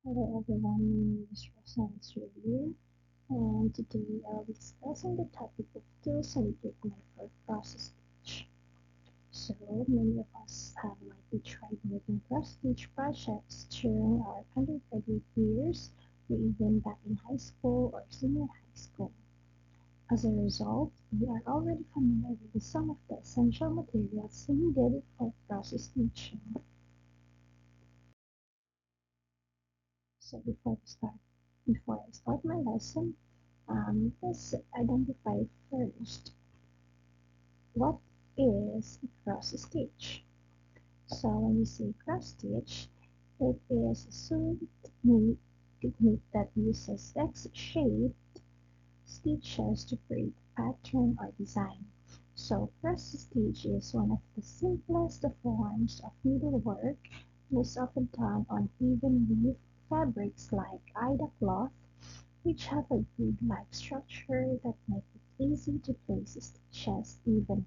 Hello everyone, my name is Rosanne Surya, and today I'll be discussing the topic of tools and equipment for process stitch. So, many of us have likely tried making cross stitch projects during our undergraduate years or even back in high school or senior high school. As a result, we are already familiar with some of the essential materials needed for process stitching. So before I start my lesson, let's identify first what is a cross stitch. So when we say cross stitch, it is a sewing technique that uses X-shaped stitches to create a pattern or design. So cross stitch is one of the simplest forms of needlework and is often done on even weave fabrics like Aida cloth, which have a grid-like structure that make it easy to place stitches evenly.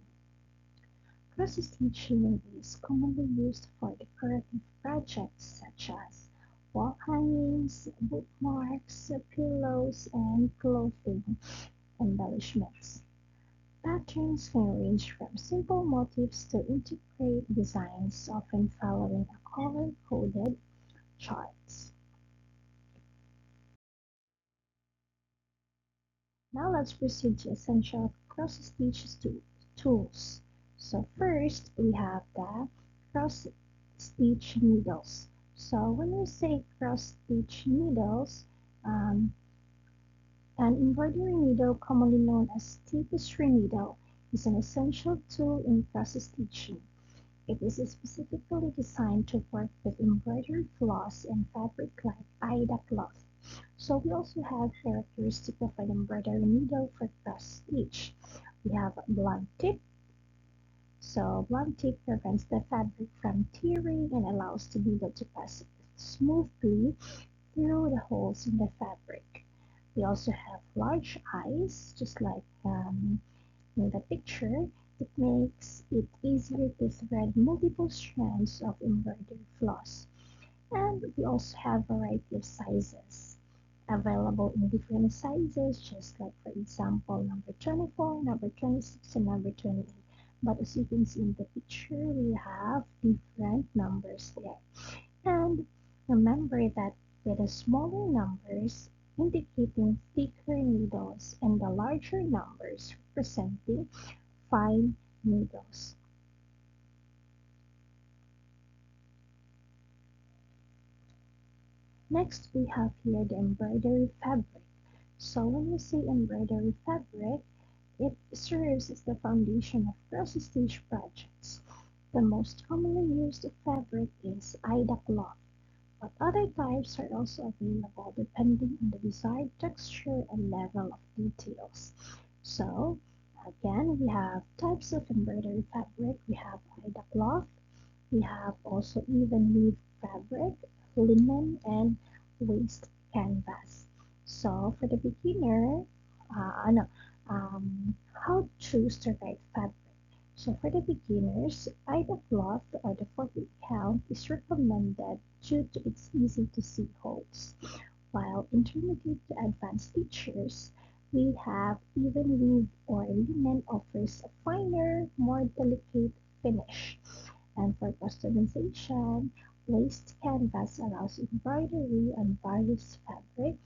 Cross-stitching is commonly used for decorative projects such as wall hangings, bookmarks, pillows, and clothing embellishments. Patterns can range from simple motifs to intricate designs, often following a color-coded charts. Now let's proceed to essential cross-stitch tools. So first we have the cross-stitch needles. So when we say cross-stitch needles, um, an embroidery needle, commonly known as tapestry needle, is an essential tool in cross-stitching. It is specifically designed to work with embroidery floss and fabric like Aida cloth. So we also have characteristic of an embroidery needle for cross stitch. We have a blunt tip. So blunt tip prevents the fabric from tearing and allows the needle to pass smoothly through the holes in the fabric. We also have large eyes, just like in the picture. It makes it easier to thread multiple strands of embroidery floss. And we also have a variety of sizes available in different sizes, just like for example number 24, number 26, and number 28. But as you can see in the picture, we have different numbers there. And remember that with the smaller numbers indicating thicker needles and the larger numbers representing fine needles. Next, we have here the embroidery fabric. So when we say embroidery fabric, it serves as the foundation of cross-stitch projects. The most commonly used fabric is Aida cloth, but other types are also available depending on the desired texture and level of details. So, again, we have types of embroidery fabric. We have Aida cloth, we have also even weave fabric, linen, and waste canvas. So for the beginner, no, how to choose the right fabric. So for the beginners, either cloth or the 40 count is recommended due to its easy to see holes. While intermediate to advanced teachers, we have even weave or linen offers a finer, more delicate finish. And for customization, waste canvas allows embroidery on various fabric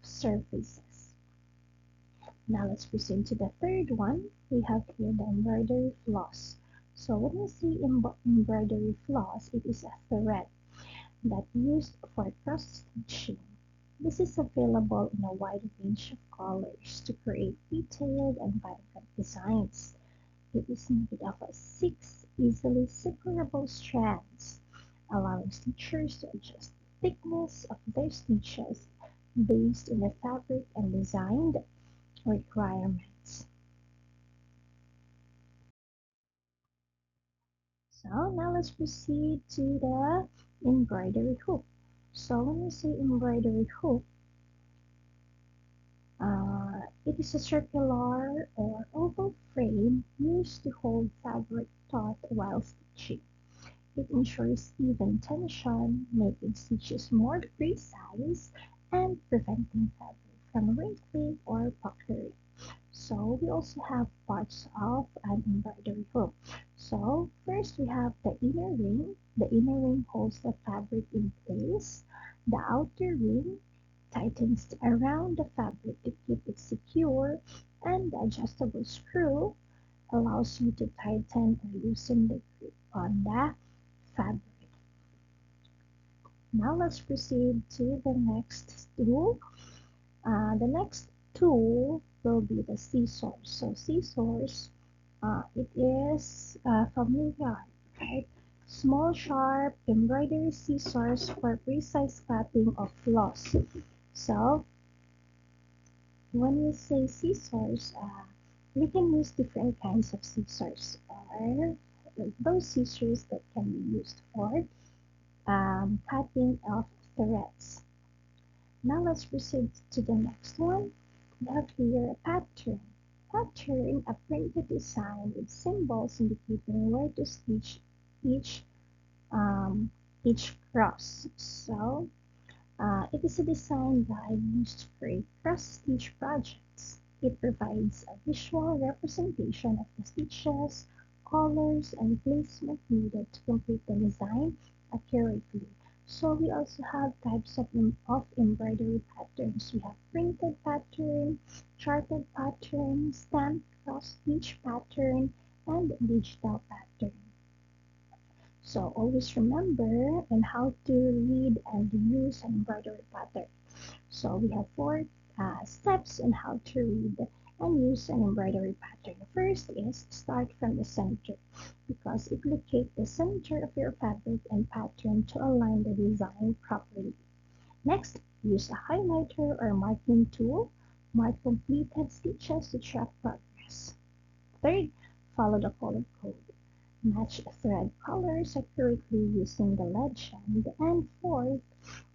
surfaces. Now let's proceed to the third one. We have here the embroidery floss. So when we see embroidery floss, it is a thread that used for cross stitching. This is available in a wide range of colors to create detailed and vibrant designs. It is made of 6 easily separable strands, allowing stitchers to adjust the thickness of their stitches based on the fabric and design requirements. So now let's proceed to the embroidery hoop. So when we say embroidery hoop, it is a circular or oval frame used to hold fabric taut while stitching. It ensures even tension, making stitches more precise and preventing fabric from wrinkling or puckering. So we also have parts of an embroidery hook. So first we have the inner ring. The inner ring holds the fabric in place. The outer ring tightens around the fabric to keep it secure, and the adjustable screw allows you to tighten or loosen the grip on the fabric. Now let's proceed to the next tool. The next tool will be the scissors. So scissors, it is familiar, right? Small, sharp embroidery scissors for precise cutting of cloth. So when we say scissors, we can use different kinds of scissors, or those scissors that can be used for cutting of threads. Now let's proceed to the next one. We have here a pattern. Pattern, a printed design with symbols indicating where to stitch each um, each cross. So it is a design guide used to create cross-stitch projects. It provides a visual representation of the stitches, colors, and placement needed to complete the design accurately. So we also have types of embroidery patterns. We have printed pattern, charted pattern, stamped cross-stitch pattern, and digital pattern. So always remember on how to read and use an embroidery pattern. So we have four steps on how to read and use an embroidery pattern. First is start from the center, because it locates the center of your fabric and pattern to align the design properly. Next, use a highlighter or marking tool. Mark completed stitches to track progress. Third, follow the color code. Match thread colors accurately using the legend. And fourth,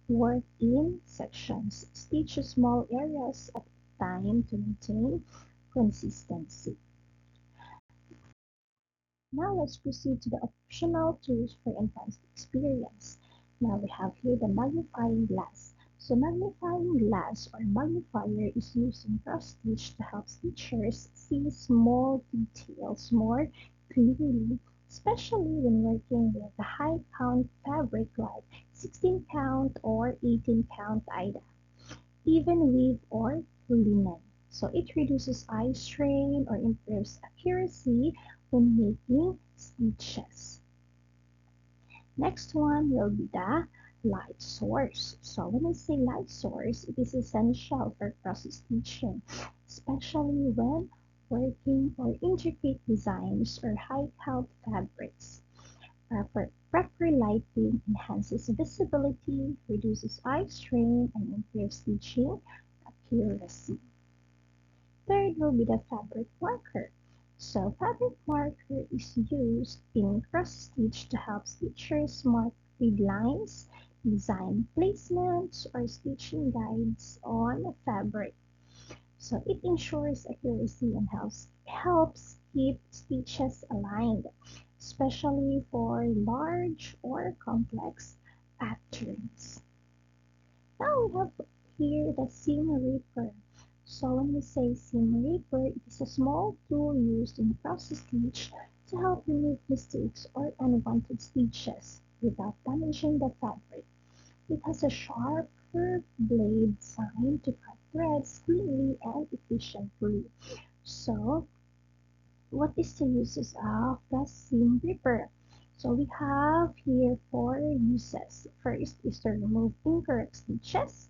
work in sections. Stitch small areas at a time to maintain consistency. Now let's proceed to the optional tools for enhanced experience. Now we have here the magnifying glass. So magnifying glass or magnifier is used in cross stitch to help stitchers see small details more clearly, especially when working with a high count fabric like 16 count or 18 count IDA, even weave or linen. So it reduces eye strain or improves accuracy when making stitches. Next one will be the light source. So when I say light source, it is essential for cross stitching, especially when working or intricate designs or high count fabrics. Proper lighting enhances visibility, reduces eye strain, and improves stitching accuracy. Third will be the fabric marker. So fabric marker is used in cross stitch to help stitchers mark grid lines, design placements, or stitching guides on fabric. So it ensures accuracy and helps keep stitches aligned, especially for large or complex patterns. Now we have here the seam ripper. So when we say seam ripper, it is a small tool used in cross stitch to help remove mistakes or unwanted stitches without damaging the fabric. It has a sharp curved blade designed to cut threads cleanly and efficiently. So what is the uses of the seam ripper? So we have here four uses. First is to remove incorrect stitches.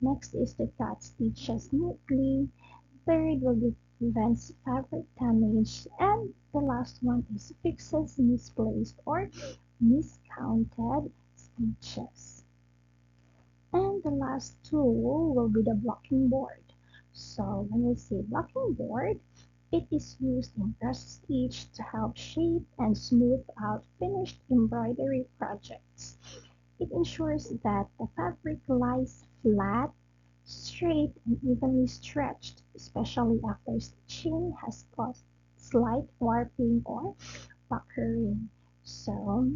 Next is to cut stitches neatly. Third will be prevents fabric damage. And the last one is fixes misplaced or miscounted stitches. And the last tool will be the blocking board. So when we say blocking board, it is used in cross stitch to help shape and smooth out finished embroidery projects. It ensures that the fabric lies flat, straight, and evenly stretched, especially after stitching has caused slight warping or puckering. So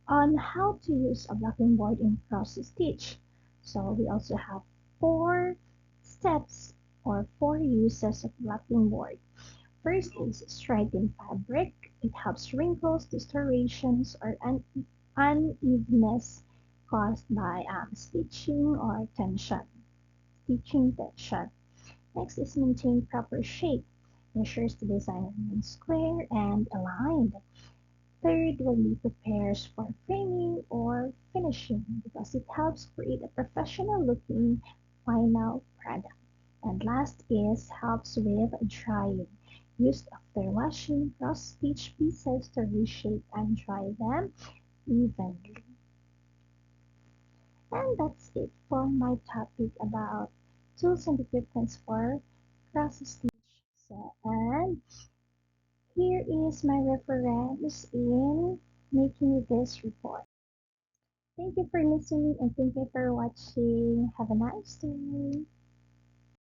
on how to use a blocking board in cross stitch. So we also have four steps or four uses of blocking board. First is straighten fabric. It helps wrinkles, distortions, or unevenness caused by stitching or stitching tension. Next is maintain proper shape. Ensures the design remains square and aligned. Third will be prepares for framing or finishing because it helps create a professional looking final product. And last is helps with drying. Used after washing cross-stitch pieces to reshape and dry them evenly. And that's it for my topic about tools and equipments for cross-stitch. And here is my reference in making this report. Thank you for listening and thank you for watching. Have a nice day.